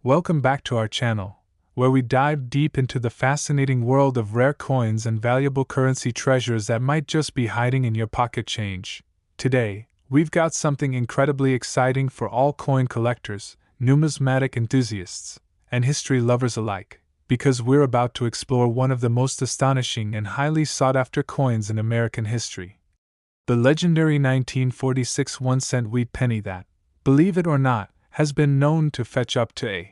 Welcome back to our channel, where we dive deep into the fascinating world of rare coins and valuable currency treasures that might just be hiding in your pocket change. Today, we've got something incredibly exciting for all coin collectors, numismatic enthusiasts, and history lovers alike, because we're about to explore one of the most astonishing and highly sought-after coins in American history. The legendary 1946 1-cent wheat penny that, believe it or not, has been known to fetch up to a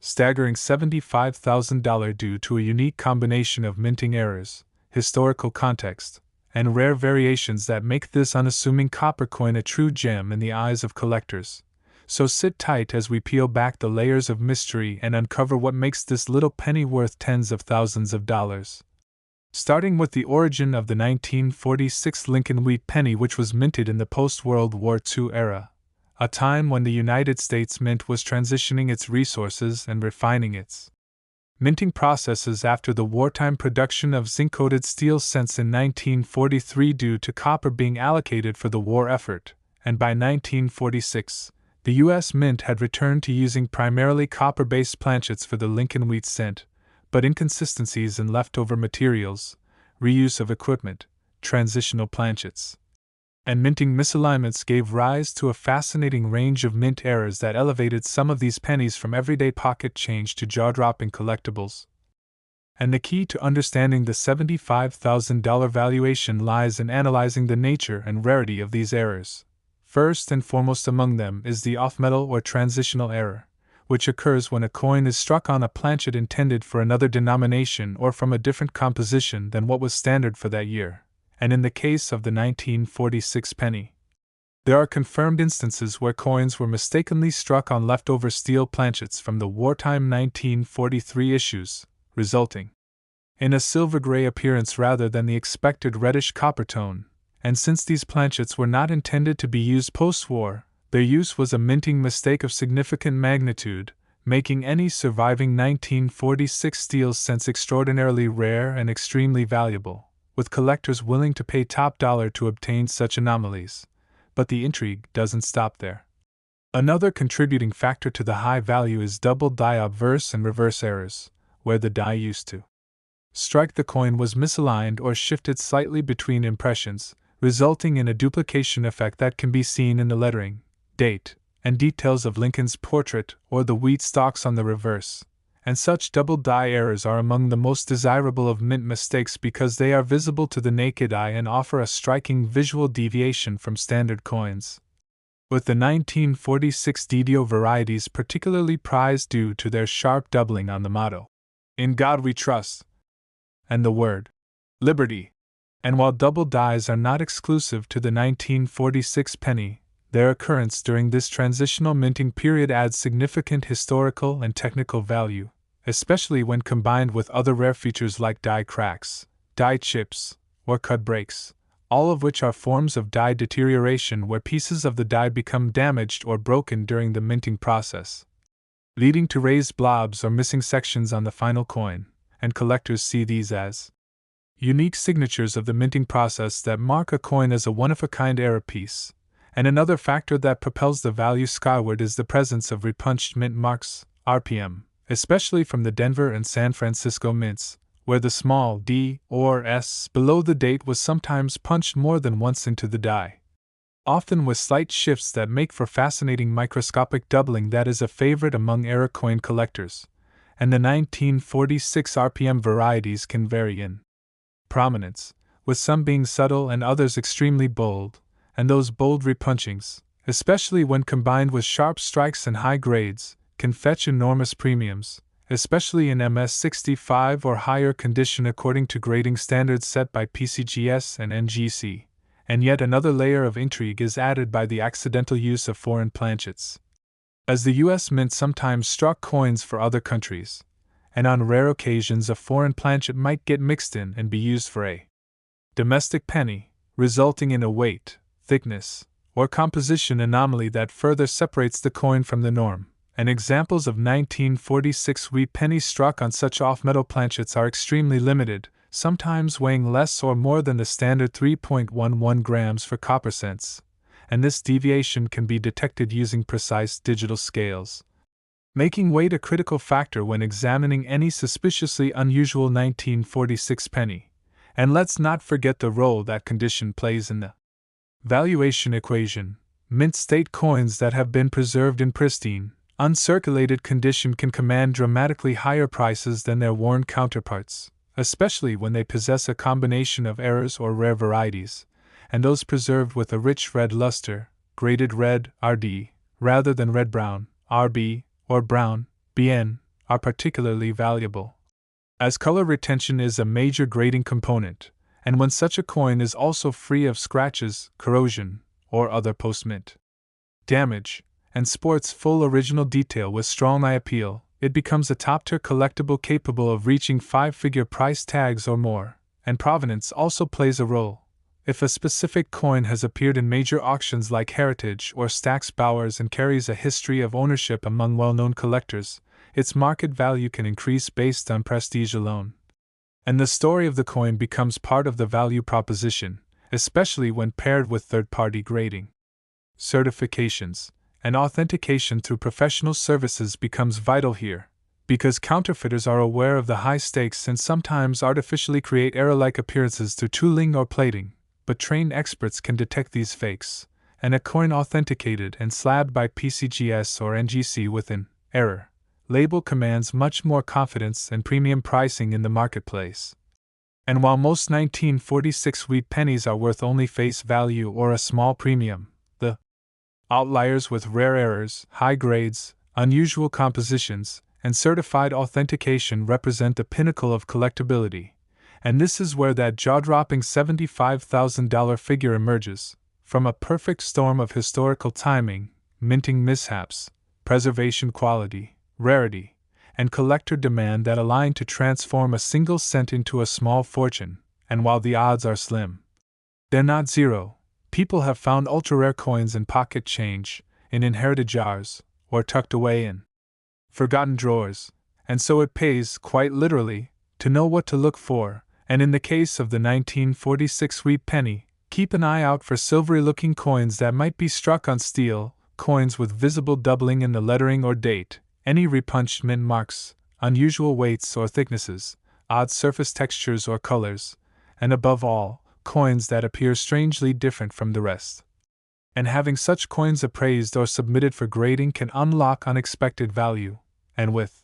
staggering $75,000 due to a unique combination of minting errors, historical context, and rare variations that make this unassuming copper coin a true gem in the eyes of collectors. So sit tight as we peel back the layers of mystery and uncover what makes this little penny worth tens of thousands of dollars. Starting with the origin of the 1946 Lincoln wheat penny, which was minted in the post-World War II era, a time when the United States Mint was transitioning its resources and refining its minting processes after the wartime production of zinc-coated steel cents in 1943 due to copper being allocated for the war effort, and by 1946, the U.S. Mint had returned to using primarily copper-based planchets for the Lincoln wheat cent, but inconsistencies in leftover materials, reuse of equipment, transitional planchets, and minting misalignments gave rise to a fascinating range of mint errors that elevated some of these pennies from everyday pocket change to jaw-dropping collectibles. And the key to understanding the $75,000 valuation lies in analyzing the nature and rarity of these errors. First and foremost among them is the off-metal or transitional error, which occurs when a coin is struck on a planchet intended for another denomination or from a different composition than what was standard for that year. And in the case of the 1946 penny, there are confirmed instances where coins were mistakenly struck on leftover steel planchets from the wartime 1943 issues, resulting in a silver-gray appearance rather than the expected reddish copper tone. And since these planchets were not intended to be used post-war, their use was a minting mistake of significant magnitude, making any surviving 1946 steel cents extraordinarily rare and extremely valuable, with collectors willing to pay top dollar to obtain such anomalies. But the intrigue doesn't stop there. Another contributing factor to the high value is double die obverse and reverse errors, where the die used to strike the coin was misaligned or shifted slightly between impressions, resulting in a duplication effect that can be seen in the lettering, date, and details of Lincoln's portrait or the wheat stalks on the reverse. And such double die errors are among the most desirable of mint mistakes because they are visible to the naked eye and offer a striking visual deviation from standard coins. With the 1946 DDO varieties particularly prized due to their sharp doubling on the motto, "In God We Trust," and the word, "Liberty." And while double dies are not exclusive to the 1946 penny, their occurrence during this transitional minting period adds significant historical and technical value, especially when combined with other rare features like die cracks, die chips, or cut breaks, all of which are forms of die deterioration where pieces of the die become damaged or broken during the minting process, leading to raised blobs or missing sections on the final coin, and collectors see these as unique signatures of the minting process that mark a coin as a one-of-a-kind error piece. And another factor that propels the value skyward is the presence of repunched mint marks, RPM, especially from the Denver and San Francisco mints, where the small d or s below the date was sometimes punched more than once into the die, often with slight shifts that make for fascinating microscopic doubling that is a favorite among error coin collectors. And the 1946 RPM varieties can vary in prominence, with some being subtle and others extremely bold. And those bold repunchings, especially when combined with sharp strikes and high grades, can fetch enormous premiums, especially in MS65 or higher condition according to grading standards set by PCGS and NGC. And yet another layer of intrigue is added by the accidental use of foreign planchets, as the U.S. Mint sometimes struck coins for other countries, and on rare occasions a foreign planchet might get mixed in and be used for a domestic penny, resulting in a weight, thickness, or composition anomaly that further separates the coin from the norm. And examples of 1946 wheat pennies struck on such off-metal planchets are extremely limited, sometimes weighing less or more than the standard 3.11 grams for copper cents, and this deviation can be detected using precise digital scales. making weight a critical factor when examining any suspiciously unusual 1946 penny. And let's not forget the role that condition plays in the valuation equation. Mint state coins that have been preserved in pristine, uncirculated condition can command dramatically higher prices than their worn counterparts, especially when they possess a combination of errors or rare varieties, and those preserved with a rich red luster, graded red (RD), rather than red-brown (RB), or brown (BN), are particularly valuable, as color retention is a major grading component, and when such a coin is also free of scratches, corrosion, or other post-mint damage, and sports full original detail with strong eye appeal, it becomes a top-tier collectible capable of reaching five-figure price tags or more, and provenance also plays a role. If a specific coin has appeared in major auctions like Heritage or Stax Bowers and carries a history of ownership among well-known collectors, its market value can increase based on prestige alone. And the story of the coin becomes part of the value proposition, especially when paired with third-party grading, certifications, and authentication through professional services becomes vital here, because counterfeiters are aware of the high stakes and sometimes artificially create error-like appearances through tooling or plating, but trained experts can detect these fakes, and a coin authenticated and slabbed by PCGS or NGC with an error label commands much more confidence and premium pricing in the marketplace. And while most 1946 wheat pennies are worth only face value or a small premium, the outliers with rare errors, high grades, unusual compositions, and certified authentication represent the pinnacle of collectability, and this is where that jaw-dropping $75,000 figure emerges, from a perfect storm of historical timing, minting mishaps, preservation quality, rarity, and collector demand that align to transform a single cent into a small fortune. And while the odds are slim, they're not zero. People have found ultra-rare coins in pocket change, in inherited jars, or tucked away in forgotten drawers, and so it pays, quite literally, to know what to look for. And in the case of the 1946 wheat penny, keep an eye out for silvery-looking coins that might be struck on steel, coins with visible doubling in the lettering or date, any repunched mint marks, unusual weights or thicknesses, odd surface textures or colors, and above all, coins that appear strangely different from the rest. And having such coins appraised or submitted for grading can unlock unexpected value, and with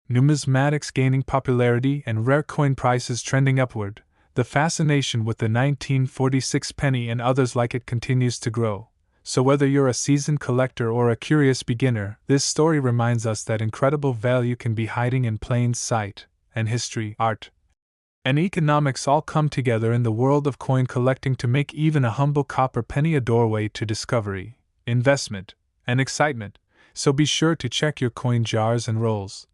numismatics gaining popularity and rare coin prices trending upward, the fascination with the 1946 penny and others like it continues to grow. So whether you're a seasoned collector or a curious beginner, this story reminds us that incredible value can be hiding in plain sight, and history, art, and economics all come together in the world of coin collecting to make even a humble copper penny a doorway to discovery, investment, and excitement, so be sure to check your coin jars and rolls.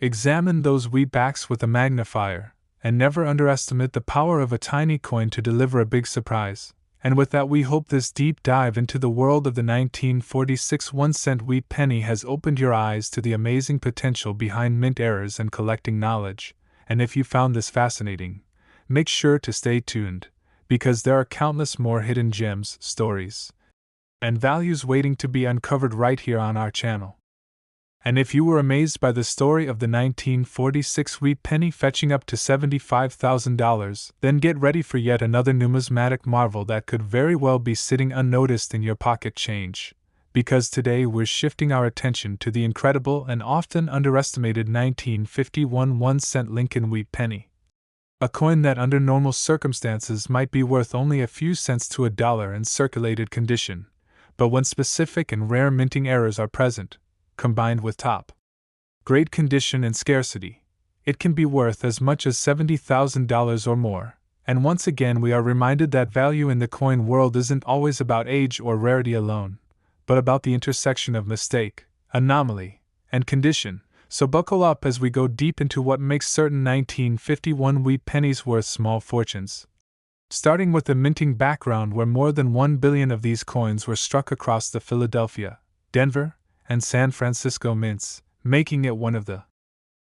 Examine those wheatbacks with a magnifier, and never underestimate the power of a tiny coin to deliver a big surprise. And with that, we hope this deep dive into the world of the 1946 1-cent wheat penny has opened your eyes to the amazing potential behind mint errors and collecting knowledge. And if you found this fascinating, make sure to stay tuned, because there are countless more hidden gems, stories, and values waiting to be uncovered right here on our channel. And if you were amazed by the story of the 1946 wheat penny fetching up to $75,000, then get ready for yet another numismatic marvel that could very well be sitting unnoticed in your pocket change. Because today we're shifting our attention to the incredible and often underestimated 1951 1-cent Lincoln wheat penny. A coin that under normal circumstances might be worth only a few cents to $1 in circulated condition, but when specific and rare minting errors are present, combined with top-grade condition and scarcity, it can be worth as much as $70,000 or more. And once again we are reminded that value in the coin world isn't always about age or rarity alone, but about the intersection of mistake, anomaly, and condition. So buckle up as we go deep into what makes certain 1951 wheat pennies worth small fortunes. Starting with the minting background, where more than 1 billion of these coins were struck across the Philadelphia, Denver, and San Francisco mints, making it one of the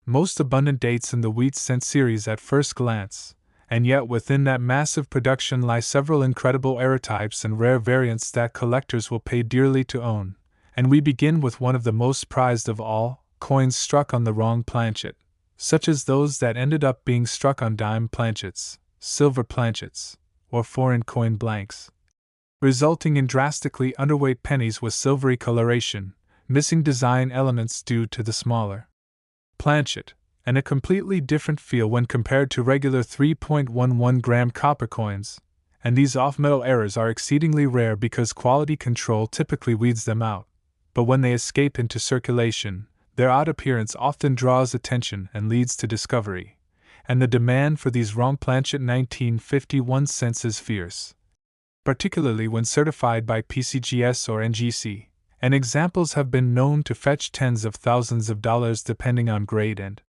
most abundant dates in the wheat cent series at first glance. And yet within that massive production lie several incredible error types and rare variants that collectors will pay dearly to own. And we begin with one of the most prized of all, coins struck on the wrong planchet, such as those that ended up being struck on dime planchets, silver planchets, or foreign coin blanks, resulting in drastically underweight pennies with silvery coloration, missing design elements due to the smaller planchet, and a completely different feel when compared to regular 3.11 gram copper coins. And these off-metal errors are exceedingly rare because quality control typically weeds them out. But when they escape into circulation, their odd appearance often draws attention and leads to discovery. And the demand for these wrong planchet 1951 cents is fierce, particularly when certified by PCGS or NGC, and examples have been known to fetch tens of thousands of dollars depending on grade and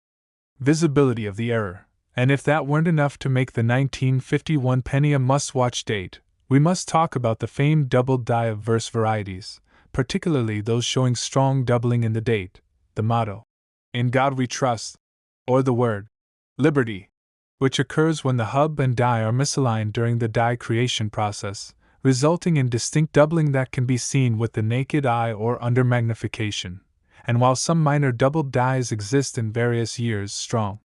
visibility of the error. And if that weren't enough to make the 1951 penny a must-watch date, we must talk about the famed doubled die of verse varieties, particularly those showing strong doubling in the date, the motto, "In God We Trust," or the word, "Liberty," which occurs when the hub and die are misaligned during the die creation process, resulting in distinct doubling that can be seen with the naked eye or under magnification. And while some minor doubled dies exist in various years, strong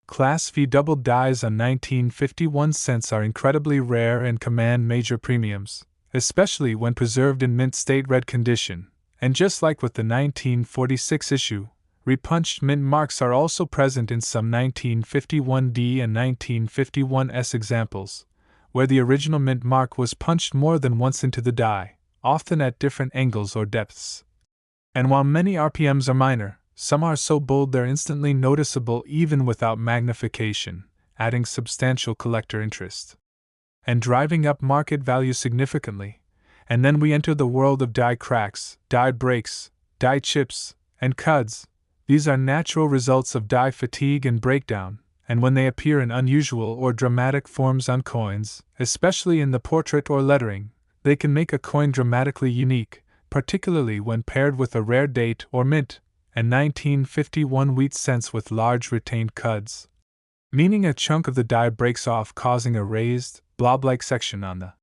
Class V doubled dies on 1951 cents are incredibly rare and command major premiums, especially when preserved in mint state red condition. And just like with the 1946 issue, repunched mint marks are also present in some 1951D and 1951S examples, where the original mint mark was punched more than once into the die, often at different angles or depths. And while many RPMs are minor, some are so bold they're instantly noticeable even without magnification, adding substantial collector interest and driving up market value significantly. And then we enter the world of die cracks, die breaks, die chips, and cuds. These are natural results of die fatigue and breakdown, and when they appear in unusual or dramatic forms on coins, especially in the portrait or lettering, they can make a coin dramatically unique, particularly when paired with a rare date or mint, and 1951 wheat cents with large retained cuds, meaning a chunk of the die breaks off, causing a raised, blob-like section on the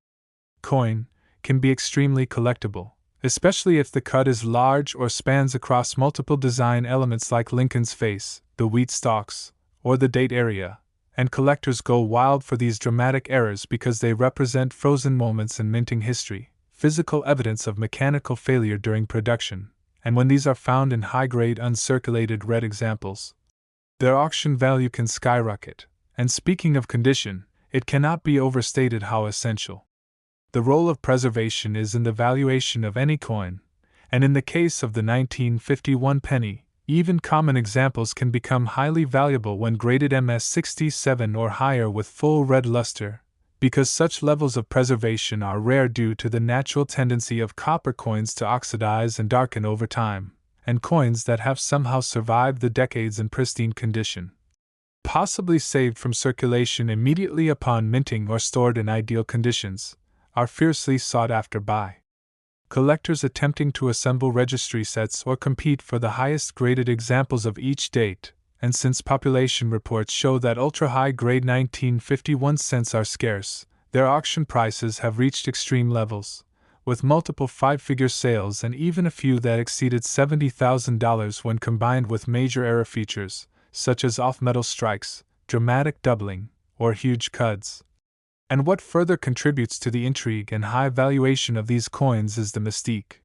coin, can be extremely collectible, especially if the cud is large or spans across multiple design elements like Lincoln's face, the wheat stalks, or the date area, and collectors go wild for these dramatic errors because they represent frozen moments in minting history, physical evidence of mechanical failure during production. And when these are found in high-grade uncirculated red examples, their auction value can skyrocket. And speaking of condition, it cannot be overstated how essential the role of preservation is in the valuation of any coin, and in the case of the 1951 penny, even common examples can become highly valuable when graded MS67 or higher with full red luster, because such levels of preservation are rare due to the natural tendency of copper coins to oxidize and darken over time, and coins that have somehow survived the decades in pristine condition, possibly saved from circulation immediately upon minting or stored in ideal conditions, are fiercely sought after by collectors attempting to assemble registry sets or compete for the highest graded examples of each date. And since population reports show that ultra-high grade 1951 cents are scarce, their auction prices have reached extreme levels, with multiple five-figure sales and even a few that exceeded $70,000 when combined with major error features, such as off-metal strikes, dramatic doubling, or huge cuds. And what further contributes to the intrigue and high valuation of these coins is the mystique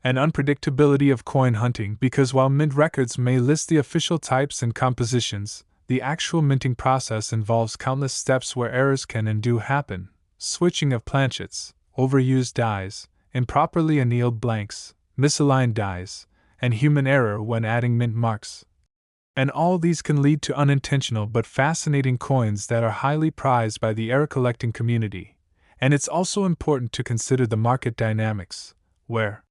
and unpredictability of coin hunting, because while mint records may list the official types and compositions, the actual minting process involves countless steps where errors can and do happen: switching of planchets, overused dies, improperly annealed blanks, misaligned dies, and human error when adding mint marks. And all these can lead to unintentional but fascinating coins that are highly prized by the error collecting community. And it's also important to consider the market dynamics, where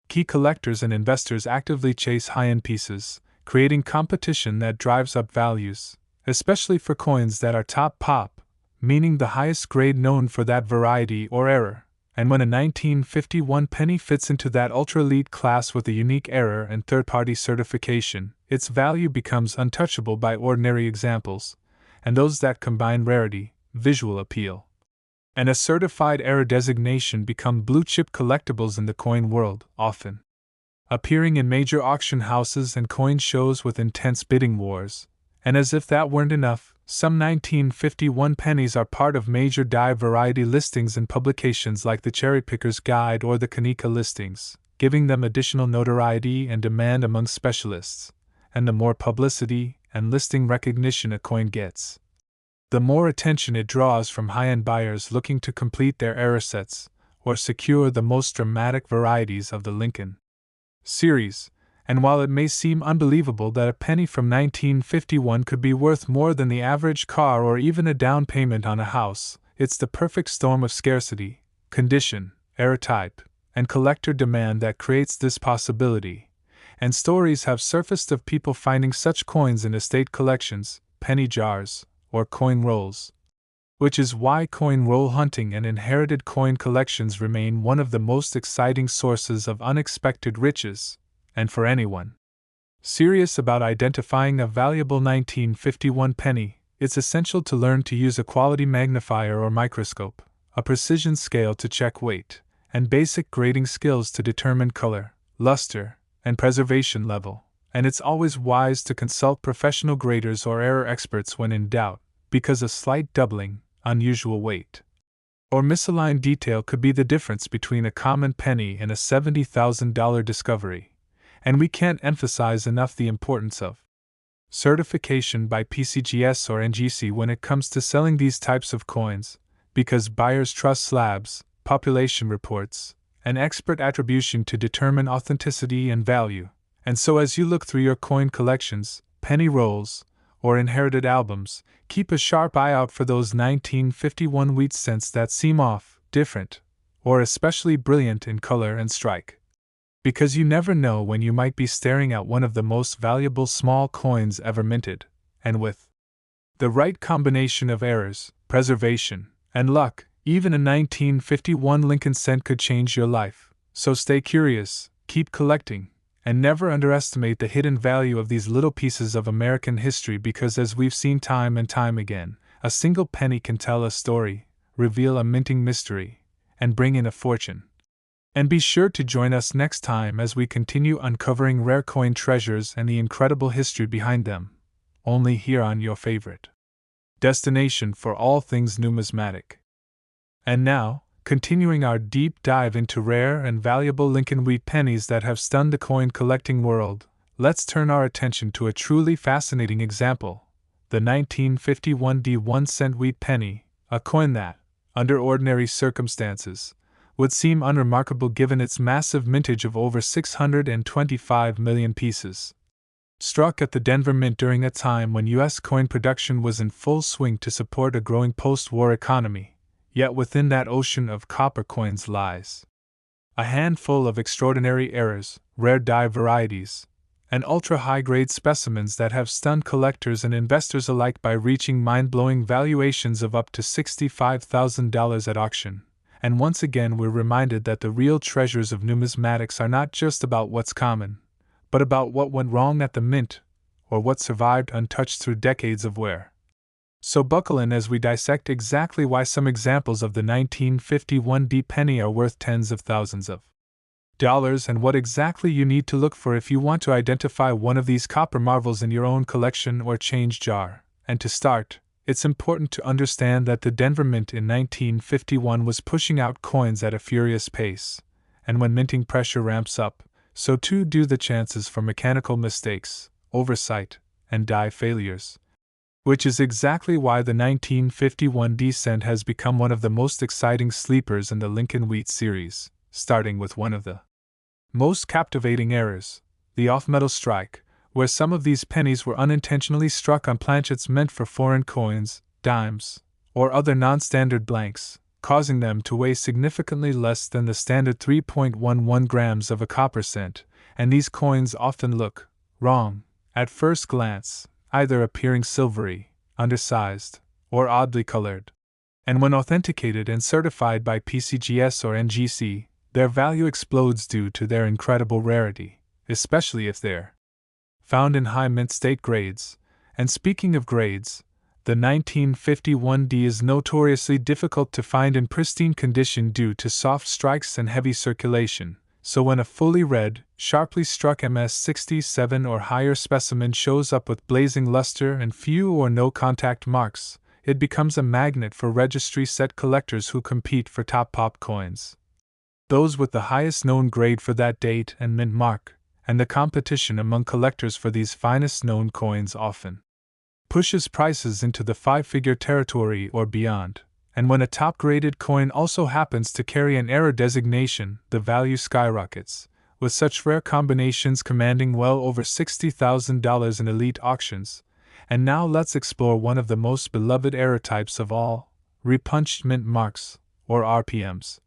key collectors and investors actively chase high-end pieces, creating competition that drives up values, especially for coins that are top pop, meaning the highest grade known for that variety or error. And when a 1951 penny fits into that ultra-elite class with a unique error and third-party certification, its value becomes untouchable by ordinary examples, and those that combine rarity, visual appeal, and a certified error designation become blue-chip collectibles in the coin world, often appearing in major auction houses and coin shows with intense bidding wars. And as if that weren't enough, some 1951 pennies are part of major die variety listings in publications like the Cherry Picker's Guide or the Kanika listings, giving them additional notoriety and demand among specialists. And the more publicity and listing recognition a coin gets, the more attention it draws from high-end buyers looking to complete their error sets or secure the most dramatic varieties of the Lincoln series. And while it may seem unbelievable that a penny from 1951 could be worth more than the average car or even a down payment on a house, it's the perfect storm of scarcity, condition, error type, and collector demand that creates this possibility. And stories have surfaced of people finding such coins in estate collections, penny jars, or coin rolls. Which is why coin roll hunting and inherited coin collections remain one of the most exciting sources of unexpected riches. And for anyone serious about identifying a valuable 1951 penny, it's essential to learn to use a quality magnifier or microscope, a precision scale to check weight, and basic grading skills to determine color, luster, and preservation level. And it's always wise to consult professional graders or error experts when in doubt, because a slight doubling, unusual weight, or misaligned detail could be the difference between a common penny and a $70,000 discovery. And we can't emphasize enough the importance of certification by PCGS or NGC when it comes to selling these types of coins, because buyers trust slabs, population reports, and expert attribution to determine authenticity and value. And so as you look through your coin collections, penny rolls, or inherited albums, keep a sharp eye out for those 1951 wheat cents that seem off, different, or especially brilliant in color and strike. Because you never know when you might be staring at one of the most valuable small coins ever minted, and with the right combination of errors, preservation, and luck, even a 1951 Lincoln cent could change your life. So stay curious, keep collecting, and never underestimate the hidden value of these little pieces of American history, because as we've seen time and time again, a single penny can tell a story, reveal a minting mystery, and bring in a fortune. And be sure to join us next time as we continue uncovering rare coin treasures and the incredible history behind them, only here on your favorite destination for all things numismatic. And now, continuing our deep dive into rare and valuable Lincoln wheat pennies that have stunned the coin collecting world, let's turn our attention to a truly fascinating example, the 1951 1-cent wheat penny, a coin that, under ordinary circumstances, would seem unremarkable given its massive mintage of over 625 million pieces. Struck at the Denver Mint during a time when U.S. coin production was in full swing to support a growing post-war economy, yet within that ocean of copper coins lies a handful of extraordinary errors, rare die varieties, and ultra-high-grade specimens that have stunned collectors and investors alike by reaching mind-blowing valuations of up to $65,000 at auction. And once again we're reminded that the real treasures of numismatics are not just about what's common, but about what went wrong at the mint, or what survived untouched through decades of wear. So buckle in as we dissect exactly why some examples of the 1951 penny are worth tens of thousands of dollars and what exactly you need to look for if you want to identify one of these copper marvels in your own collection or change jar. And to start, it's important to understand that the Denver Mint in 1951 was pushing out coins at a furious pace, and when minting pressure ramps up, so too do the chances for mechanical mistakes, oversight, and die failures. Which is exactly why the 1951 cent has become one of the most exciting sleepers in the Lincoln Wheat series, starting with one of the most captivating errors, the off-metal strike, where some of these pennies were unintentionally struck on planchets meant for foreign coins, dimes, or other non-standard blanks, causing them to weigh significantly less than the standard 3.11 grams of a copper cent, and these coins often look wrong at first glance, either appearing silvery, undersized, or oddly colored. And when authenticated and certified by PCGS or NGC, their value explodes due to their incredible rarity, especially if they're found in high mint state grades. And speaking of grades, the 1951 is notoriously difficult to find in pristine condition due to soft strikes and heavy circulation, So when a fully red, sharply struck MS-67 or higher specimen shows up with blazing luster and few or no contact marks, it becomes a magnet for registry set collectors who compete for top pop coins. Those with the highest known grade for that date and mint mark, and the competition among collectors for these finest known coins often pushes prices into the five-figure territory or beyond. And when a top-graded coin also happens to carry an error designation, the value skyrockets, with such rare combinations commanding well over $60,000 in elite auctions. And now let's explore one of the most beloved error types of all, repunched mint marks, or RPMs,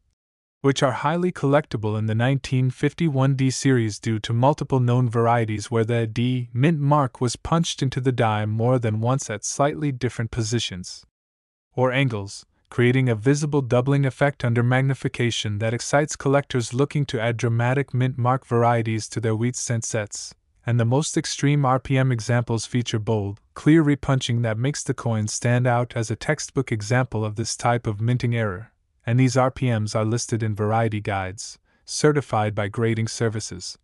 which are highly collectible in the 1951 D series due to multiple known varieties where the D mint mark was punched into the die more than once at slightly different positions or angles, creating a visible doubling effect under magnification that excites collectors looking to add dramatic mint mark varieties to their wheat cent sets. And the most extreme RPM examples feature bold, clear repunching that makes the coin stand out as a textbook example of this type of minting error. And these RPMs are listed in variety guides, certified by grading services,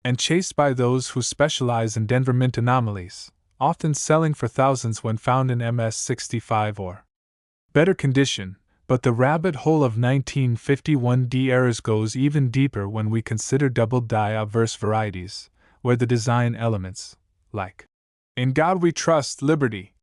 and chased by those who specialize in Denver mint anomalies, often selling for thousands when found in MS-65 or better condition. But the rabbit hole of 1951 D errors goes even deeper when we consider double die obverse varieties, where the design elements, like "In God We Trust, Liberty,"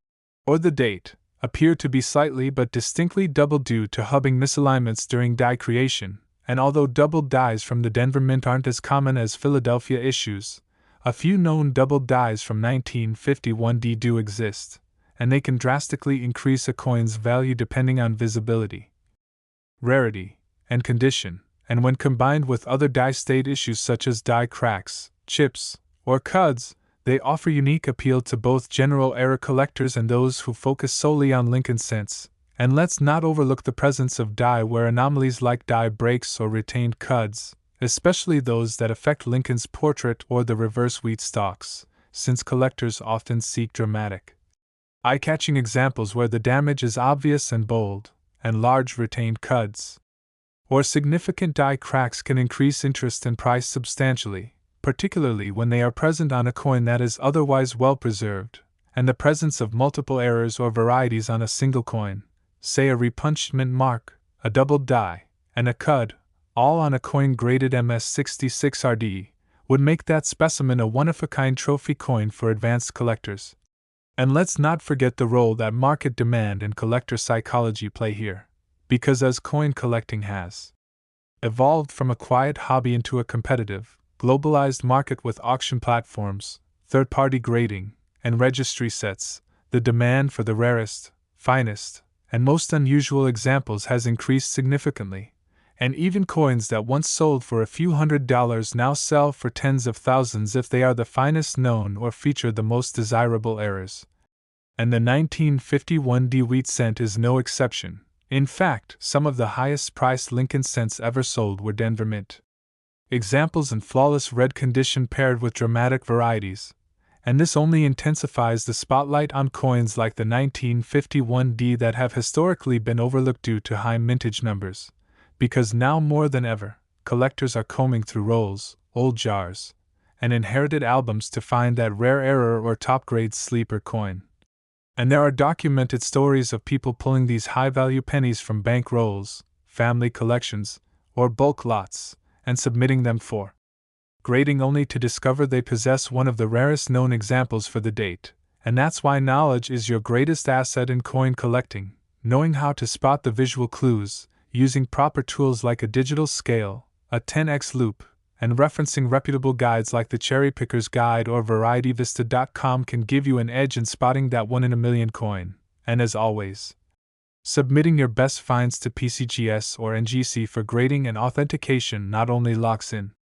or the date, appear to be slightly but distinctly double due to hubbing misalignments during die creation. And although doubled dies from the Denver mint aren't as common as Philadelphia issues, a few known doubled dies from 1951 D do exist, and they can drastically increase a coin's value depending on visibility, rarity, and condition. And when combined with other die state issues such as die cracks, chips, or cuds, they offer unique appeal to both general error collectors and those who focus solely on Lincoln cents. And let's not overlook the presence of die where anomalies like die breaks or retained cuds, especially those that affect Lincoln's portrait or the reverse wheat stalks, since collectors often seek dramatic, eye-catching examples where the damage is obvious and bold, and large retained cuds or significant die cracks can increase interest and price substantially, particularly when they are present on a coin that is otherwise well preserved. And the presence of multiple errors or varieties on a single coin, say a repunched mint mark, a doubled die, and a cud, all on a coin graded MS-66RD, would make that specimen a one-of-a-kind trophy coin for advanced collectors. And let's not forget the role that market demand and collector psychology play here, because as coin collecting has evolved from a quiet hobby into a competitive, globalized market with auction platforms, third-party grading, and registry sets, the demand for the rarest, finest, and most unusual examples has increased significantly, and even coins that once sold for a few $100s now sell for tens of thousands if they are the finest known or feature the most desirable errors. And the 1951 D wheat cent is no exception. In fact, some of the highest-priced Lincoln cents ever sold were Denver mint examples in flawless red condition paired with dramatic varieties, and this only intensifies the spotlight on coins like the 1951 D that have historically been overlooked due to high mintage numbers, because now more than ever, collectors are combing through rolls, old jars, and inherited albums to find that rare error or top-grade sleeper coin. And there are documented stories of people pulling these high-value pennies from bank rolls, family collections, or bulk lots, and submitting them for grading only to discover they possess one of the rarest known examples for the date. And that's why knowledge is your greatest asset in coin collecting, knowing how to spot the visual clues, using proper tools like a digital scale, a 10x loop, and referencing reputable guides like the Cherry Picker's Guide or VarietyVista.com can give you an edge in spotting that one-in-a-million coin. And as always, submitting your best finds to PCGS or NGC for grading and authentication not only locks in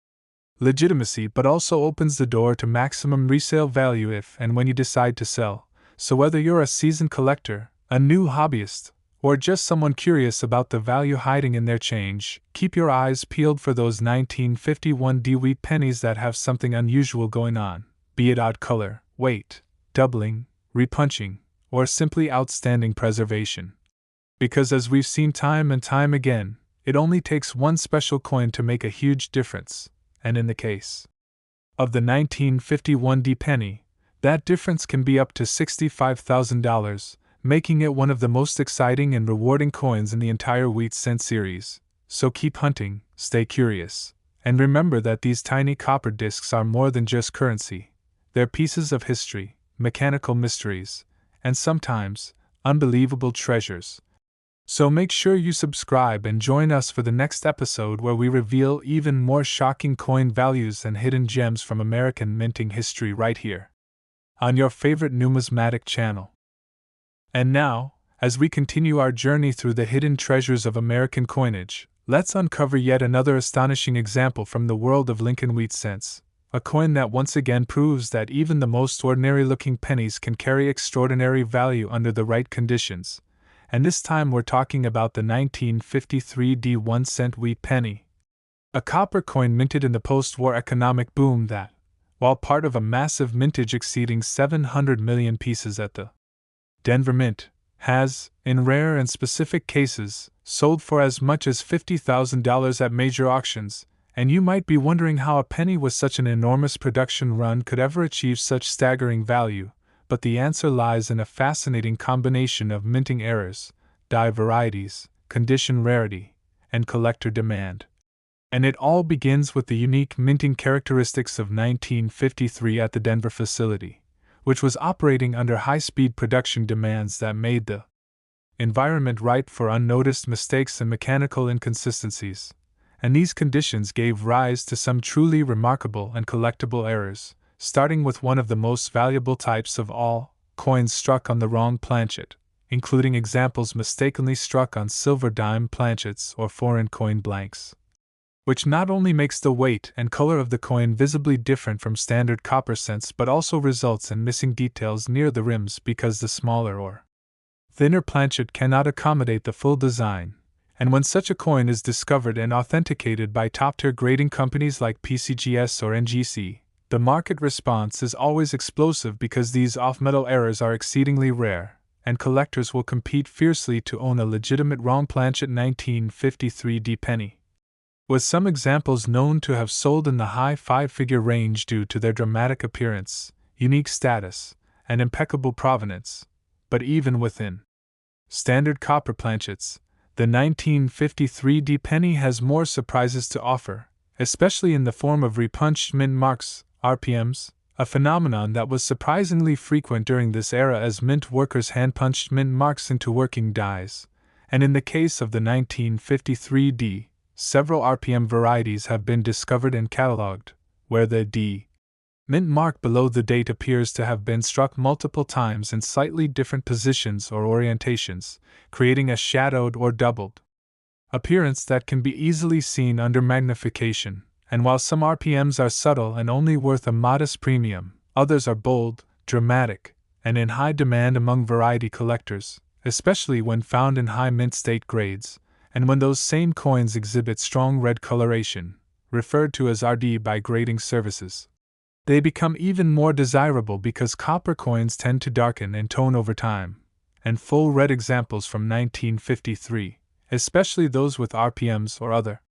legitimacy but also opens the door to maximum resale value if and when you decide to sell. So whether you're a seasoned collector, a new hobbyist, or just someone curious about the value hiding in their change, keep your eyes peeled for those 1951 D wheat pennies that have something unusual going on, be it odd color, weight, doubling, repunching, or simply outstanding preservation. Because as we've seen time and time again, It only takes one special coin to make a huge difference, and in the case of the 1951 D penny, that difference can be up to $65,000, making it one of the most exciting and rewarding coins in the entire wheat cent series. So keep hunting, stay curious, and remember that these tiny copper discs are more than just currency. They're pieces of history, mechanical mysteries, and sometimes, unbelievable treasures. So make sure you subscribe and join us for the next episode where we reveal even more shocking coin values and hidden gems from American minting history right here on your favorite numismatic channel. And now, as we continue our journey through the hidden treasures of American coinage, let's uncover yet another astonishing example from the world of Lincoln wheat cents, a coin that once again proves that even the most ordinary-looking pennies can carry extraordinary value under the right conditions. And this time we're talking about the 1953 D 1-cent wheat penny, a copper coin minted in the post-war economic boom that, while part of a massive mintage exceeding 700 million pieces at the Denver Mint, has, in rare and specific cases, sold for as much as $50,000 at major auctions. And you might be wondering how a penny with such an enormous production run could ever achieve such staggering value. But the answer lies in a fascinating combination of minting errors, die varieties, condition rarity, and collector demand. And it all begins with the unique minting characteristics of 1953 at the Denver facility, which was operating under high-speed production demands that made the environment ripe for unnoticed mistakes and mechanical inconsistencies. And these conditions gave rise to some truly remarkable and collectible errors, starting with one of the most valuable types of all, coins struck on the wrong planchet, including examples mistakenly struck on silver dime planchets or foreign coin blanks, which not only makes the weight and color of the coin visibly different from standard copper cents but also results in missing details near the rims because the smaller or thinner planchet cannot accommodate the full design. And when such a coin is discovered and authenticated by top-tier grading companies like PCGS or NGC, the market response is always explosive because these off-metal errors are exceedingly rare, and collectors will compete fiercely to own a legitimate wrong planchet 1953 D penny. With some examples known to have sold in the high five-figure range due to their dramatic appearance, unique status, and impeccable provenance. But even within standard copper planchets, the 1953 D penny has more surprises to offer, especially in the form of repunched mint marks, RPMs, a phenomenon that was surprisingly frequent during this era as mint workers hand-punched mint marks into working dies. And in the case of the 1953 D, several RPM varieties have been discovered and catalogued, where the D mint mark below the date appears to have been struck multiple times in slightly different positions or orientations, creating a shadowed or doubled appearance that can be easily seen under magnification. And while some RPMs are subtle and only worth a modest premium, others are bold, dramatic, and in high demand among variety collectors, especially when found in high mint state grades, and when those same coins exhibit strong red coloration, referred to as RD by grading services. They become even more desirable because copper coins tend to darken and tone over time, and full red examples from 1953, especially those with RPMs or other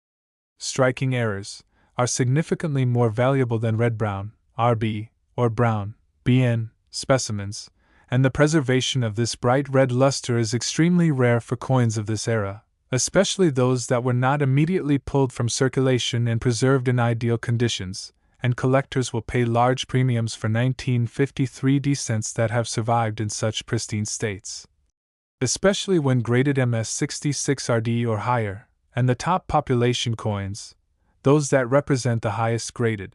striking errors, are significantly more valuable than red-brown, RB, or brown, BN, specimens, and the preservation of this bright red luster is extremely rare for coins of this era, especially those that were not immediately pulled from circulation and preserved in ideal conditions, and collectors will pay large premiums for 1953 D cents that have survived in such pristine states, especially when graded MS66RD or higher, and the top population coins, those that represent the highest graded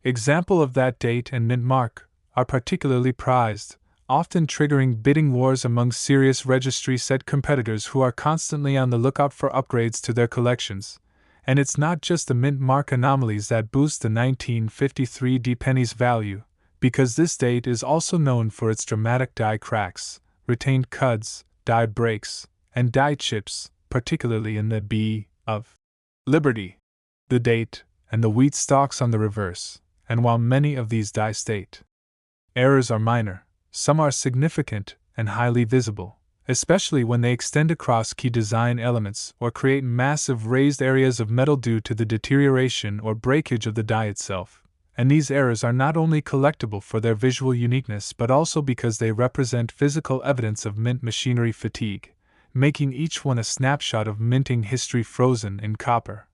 example of that date and mint mark, are particularly prized, often triggering bidding wars among serious registry set competitors who are constantly on the lookout for upgrades to their collections. And it's not just the mint mark anomalies that boost the 1953 D penny's value, because this date is also known for its dramatic die cracks, retained cuds, die breaks, and die chips, particularly in the B of Liberty, the date, and the wheat stalks on the reverse. And while many of these die state errors are minor, some are significant and highly visible, especially when they extend across key design elements or create massive raised areas of metal due to the deterioration or breakage of the die itself. And these errors are not only collectible for their visual uniqueness but also because they represent physical evidence of mint machinery fatigue, making each one a snapshot of minting history frozen in copper.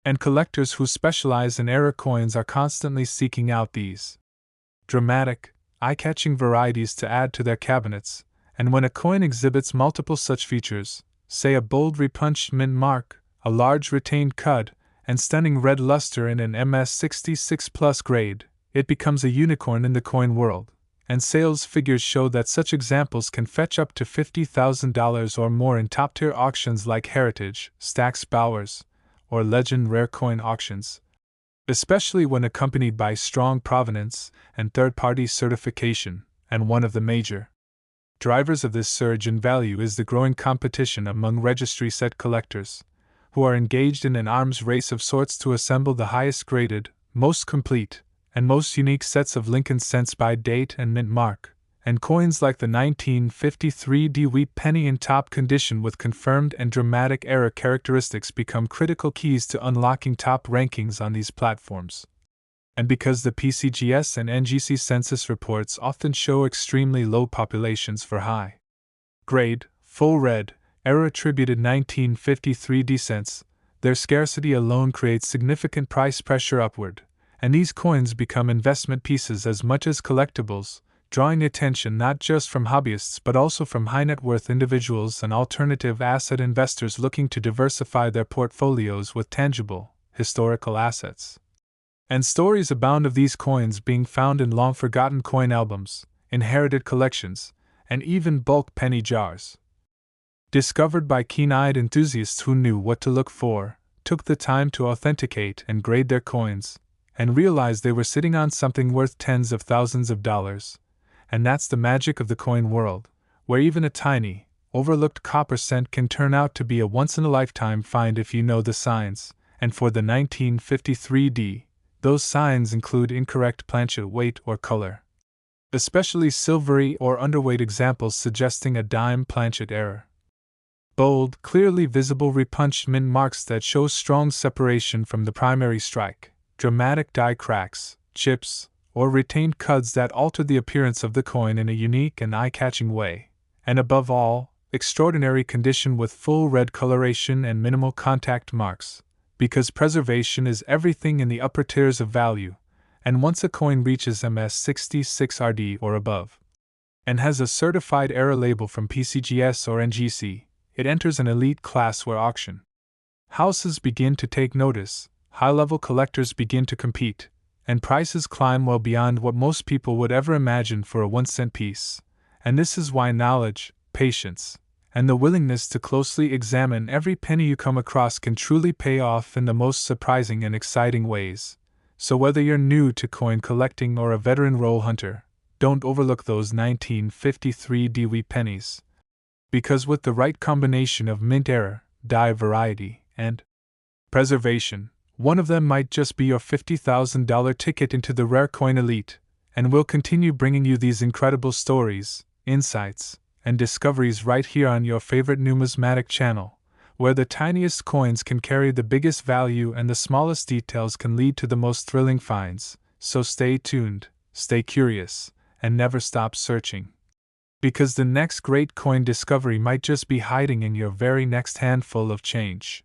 And collectors who specialize in error coins are constantly seeking out these dramatic, eye-catching varieties to add to their cabinets, and when a coin exhibits multiple such features, say a bold repunched mint mark, a large retained cud, and stunning red luster in an MS66 Plus grade, it becomes a unicorn in the coin world, and sales figures show that such examples can fetch up to $50,000 or more in top-tier auctions like Heritage, Stack's Bowers, or Legend Rare Coin auctions, especially when accompanied by strong provenance and third-party certification, and one of the major drivers of this surge in value is the growing competition among registry set collectors, who are engaged in an arms race of sorts to assemble the highest graded, most complete, and most unique sets of Lincoln cents by date and mint mark, and coins like the 1953 Dewey penny in top condition with confirmed and dramatic error characteristics become critical keys to unlocking top rankings on these platforms. And because the PCGS and NGC census reports often show extremely low populations for high grade, full red, error attributed 1953 D cents, their scarcity alone creates significant price pressure upward, and these coins become investment pieces as much as collectibles, drawing attention not just from hobbyists but also from high net worth individuals and alternative asset investors looking to diversify their portfolios with tangible, historical assets. And stories abound of these coins being found in long forgotten coin albums, inherited collections, and even bulk penny jars. Discovered by keen-eyed enthusiasts who knew what to look for, took the time to authenticate and grade their coins, and realized they were sitting on something worth tens of thousands of dollars. And that's the magic of the coin world, where even a tiny, overlooked copper cent can turn out to be a once-in-a-lifetime find if you know the signs, and for the 1953 D, those signs include incorrect planchet weight or color, especially silvery or underweight examples suggesting a dime planchet error. Bold, clearly visible repunched mint marks that show strong separation from the primary strike, dramatic die cracks, chips, or retained cuds that alter the appearance of the coin in a unique and eye-catching way, and above all, extraordinary condition with full red coloration and minimal contact marks, because preservation is everything in the upper tiers of value, and once a coin reaches MS66 RD or above, and has a certified error label from PCGS or NGC, it enters an elite class where auction houses begin to take notice, high-level collectors begin to compete, and prices climb well beyond what most people would ever imagine for a 1-cent piece. And this is why knowledge, patience, and the willingness to closely examine every penny you come across can truly pay off in the most surprising and exciting ways. So whether you're new to coin collecting or a veteran roll hunter, don't overlook those 1953 Dewey pennies. Because with the right combination of mint error, die variety, and preservation, one of them might just be your $50,000 ticket into the rare coin elite, and we'll continue bringing you these incredible stories, insights, and discoveries right here on your favorite numismatic channel, where the tiniest coins can carry the biggest value and the smallest details can lead to the most thrilling finds. So stay tuned, stay curious, and never stop searching. Because the next great coin discovery might just be hiding in your very next handful of change.